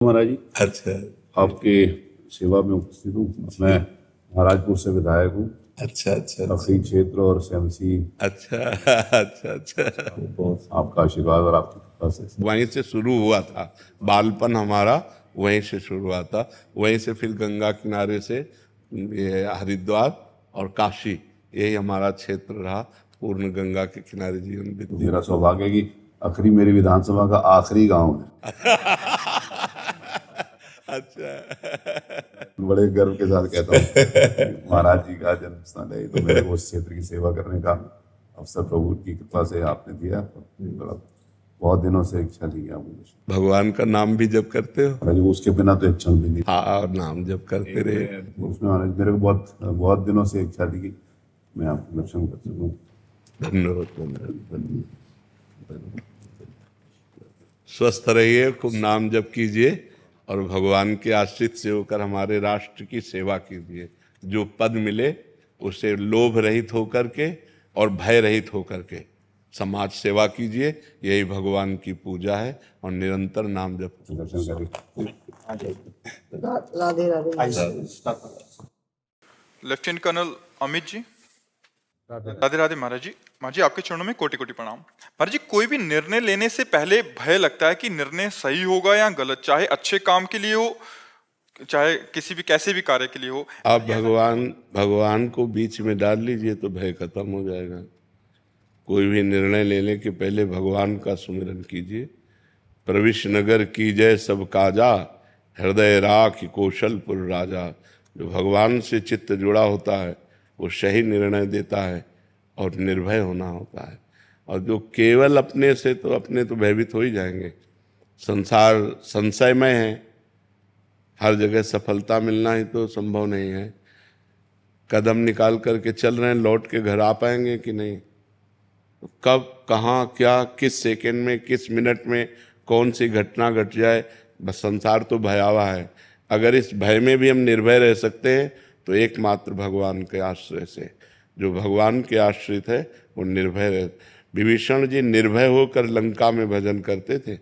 महाराज जी, अच्छा आपके सेवा में उपस्थित हूँ। मैं महाराजपुर से विधायक हूँ। अच्छा अच्छा अखरी क्षेत्र और SMC अच्छा अच्छा अच्छा। बहुत आपका आशीर्वाद और आपकी कृपा से वहीं से शुरू हुआ था, बालपन हमारा वहीं से शुरू हुआ था। वहीं से फिर गंगा किनारे से ये हरिद्वार और काशी, यही हमारा क्षेत्र रहा। पूर्ण गंगा के किनारे जीवन तो बीती। मेरा सौभाग्य है कि अखरी मेरी विधानसभा का आखिरी गांव है। अच्छा बड़े गर्व के साथ कहता हूँ कि महाराज जी का जन्म स्थान है, तो मेरे को उस क्षेत्र की सेवा करने का अवसर प्रभु की कृपा से आपने दिया। बड़ा बहुत दिनों से इच्छा थी आप मुझे। भगवान का नाम भी जब करते हो? महाराज जी, उसके बिना तो एक क्षण भी नहीं। हाँ, और नाम जब करते रहे। उसमें महाराज मेरे को बहुत बहुत दिनों से इच्छा थी कि मैं आपके दर्शन कर सकूँ। धन्यवाद धन्यवाद। स्वस्थ रहिए, खूब नाम जप कीजिए और भगवान के आश्रित से होकर हमारे राष्ट्र की सेवा कीजिए। जो पद मिले उसे लोभ रहित होकर के और भय रहित होकर के समाज सेवा कीजिए। यही भगवान की पूजा है और निरंतर नाम जप। दर्शन करें। राधे राधे। लेफ्टिनेंट कर्नल अमित जी, राधे राधे महाराज जी। महाराज जी, आपके चरणों में कोटि कोटि प्रणाम। महाराज जी, कोई भी निर्णय लेने से पहले भय लगता है कि निर्णय सही होगा या गलत, चाहे अच्छे काम के लिए हो, चाहे किसी भी कैसे भी कार्य के लिए हो। आप भगवान को बीच में डाल लीजिए तो भय खत्म हो जाएगा। कोई भी निर्णय लेने के पहले भगवान का सुमिरन कीजिए। प्रविश नगर की जय सब काजा, हृदय राख कौशलपुर राजा। जो भगवान से चित्त जुड़ा होता है वो सही निर्णय देता है और निर्भय होना होता है। और जो केवल अपने से, तो अपने तो भयभीत हो ही जाएंगे। संसार संशयमय है, हर जगह सफलता मिलना ही तो संभव नहीं है। कदम निकाल करके चल रहे हैं, लौट के घर आ पाएंगे कि नहीं? कब, कहाँ, क्या, किस सेकंड में, किस मिनट में कौन सी घटना घट जाए। बस संसार तो भयावह है। अगर इस भय में भी हम निर्भय रह सकते हैं तो एकमात्र भगवान के आश्रय से। जो भगवान के आश्रित है वो निर्भय रहे। विभीषण जी निर्भय होकर लंका में भजन करते थे।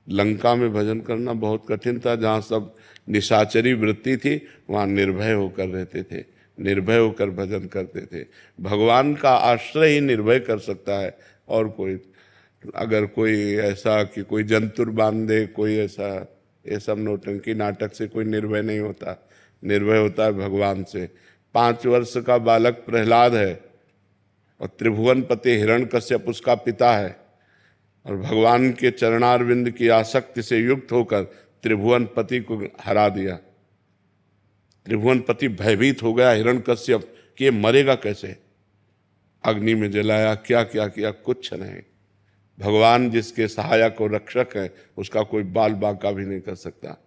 लंका में भजन करना बहुत कठिन था। जहाँ सब निशाचरी वृत्ति थी वहाँ निर्भय होकर रहते थे, निर्भय होकर भजन करते थे। भगवान का आश्रय ही निर्भय कर सकता है। और कोई, अगर कोई ऐसा कि कोई जंतुर बांध दे, कोई ऐसा, ये सब नौटंकी नाटक से कोई निर्भय नहीं होता। निर्भय होता है भगवान से। 5 वर्ष का बालक प्रहलाद है और त्रिभुवनपति हिरण्यकश्यप उसका पिता है, और भगवान के चरणारविंद की आसक्ति से युक्त होकर त्रिभुवनपति को हरा दिया। त्रिभुवनपति भयभीत हो गया हिरण्यकश्यप कि ये मरेगा कैसे। अग्नि में जलाया, क्या क्या किया, कुछ नहीं। भगवान जिसके सहायक और रक्षक है उसका कोई बाल बांका भी नहीं कर सकता।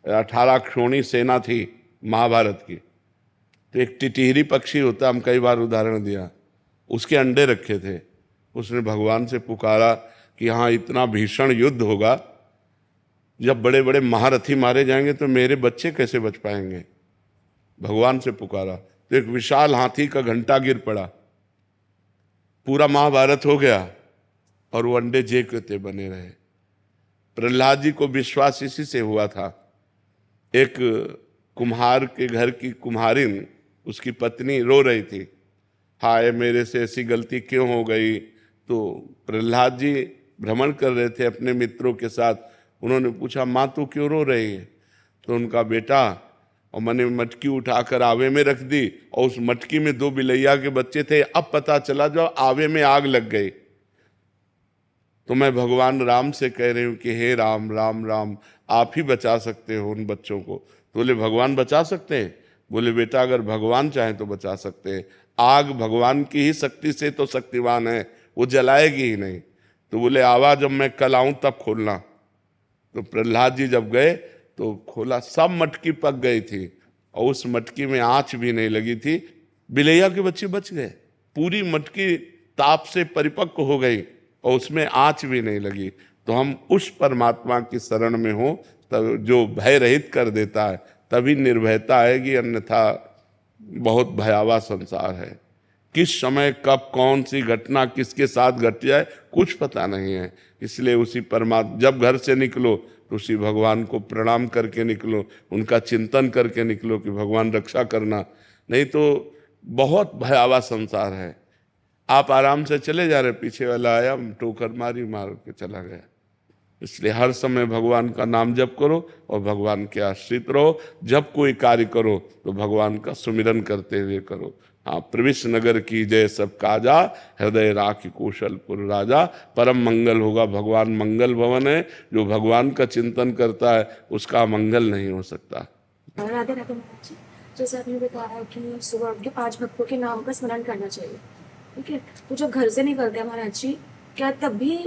18 क्षोणी सेना थी महाभारत की। तो एक टिटहरी पक्षी होता, हम कई बार उदाहरण दिया, उसके अंडे रखे थे। उसने भगवान से पुकारा कि हाँ, इतना भीषण युद्ध होगा, जब बड़े बड़े महारथी मारे जाएंगे तो मेरे बच्चे कैसे बच पाएंगे। भगवान से पुकारा तो एक विशाल हाथी का घंटा गिर पड़ा। पूरा महाभारत हो गया और वो अंडे जे के ते बने रहे। प्रहलाद जी को विश्वास इसी से हुआ था। एक कुम्हार के घर की कुम्हारिन, उसकी पत्नी रो रही थी, हाय मेरे से ऐसी गलती क्यों हो गई। तो प्रहलाद जी भ्रमण कर रहे थे अपने मित्रों के साथ। उन्होंने पूछा, माँ तू क्यों रो रही है? तो उनका बेटा, और मैंने मटकी उठाकर आवे में रख दी और उस मटकी में 2 बिलैया के बच्चे थे। अब पता चला जो आवे में आग लग गई। तो मैं भगवान राम से कह रही हूँ कि हे राम, राम राम, आप ही बचा सकते हो उन बच्चों को। तो बोले भगवान बचा सकते हैं? बोले बेटा, अगर भगवान चाहें तो बचा सकते हैं। आग भगवान की ही शक्ति से तो शक्तिवान है, वो जलाएगी ही नहीं। तो बोले आवा, जब मैं कल आऊं तब खोलना। तो प्रहलाद जी जब गए तो खोला, सब मटकी पक गई थी और उस मटकी में आँच भी नहीं लगी थी। बिलैया के बच्चे बच गए। पूरी मटकी ताप से परिपक्व हो गई और उसमें आँच भी नहीं लगी। तो हम उस परमात्मा की शरण में हो तब, जो भय रहित कर देता है, तभी निर्भयता आएगी। अन्यथा बहुत भयावह संसार है। किस समय कब कौन सी घटना किसके साथ घट जाए कुछ पता नहीं है। इसलिए उसी परमात्मा, जब घर से निकलो तो उसी भगवान को प्रणाम करके निकलो, उनका चिंतन करके निकलो कि भगवान रक्षा करना। नहीं तो बहुत भयावह संसार है। आप आराम से चले जा रहे, पीछे वाला आया, ठोकर मारी, मार के चला गया। इसलिए हर समय भगवान का नाम जप करो और भगवान के आश्रित रहो। जब कोई कार्य करो तो भगवान का सुमिरन करते हुए करो। हाँ, प्रविश नगर की जय सब काजा, हृदय राखी कौशलपुर राजा। परम मंगल होगा। भगवान मंगल भवन है। जो भगवान का चिंतन करता है उसका मंगल नहीं हो सकता। राधे राधे महाराज जी, जैसे आपने बताया कि सुबह उठ के 5 भक्तों के नाम का स्मरण करना चाहिए, ठीक है। तो जब घर से निकलते हैं महाराज जी, क्या तब भी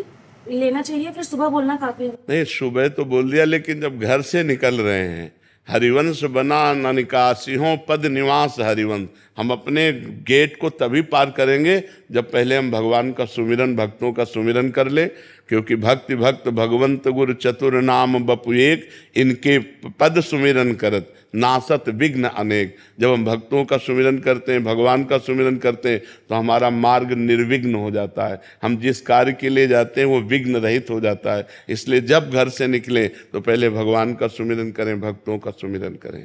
लेना चाहिए, फिर सुबह बोलना काफी है? नहीं, सुबह तो बोल दिया, लेकिन जब घर से निकल रहे हैं, हरिवंश बना ननिकासियों पद निवास हरिवंश, हम अपने गेट को तभी पार करेंगे जब पहले हम भगवान का सुमिरन, भक्तों का सुमिरन कर ले। क्योंकि भक्ति भक्त भगवंत गुरु चतुर नाम बपु एक, इनके पद सुमिरन करत नासत विघ्न अनेक। जब हम भक्तों का सुमिरन करते हैं, भगवान का सुमिरन करते हैं, तो हमारा मार्ग निर्विघ्न हो जाता है। हम जिस कार्य के लिए जाते हैं वो विघ्न रहित हो जाता है। इसलिए जब घर से निकलें तो पहले भगवान का सुमिरन करें, भक्तों का सुमिरन करें।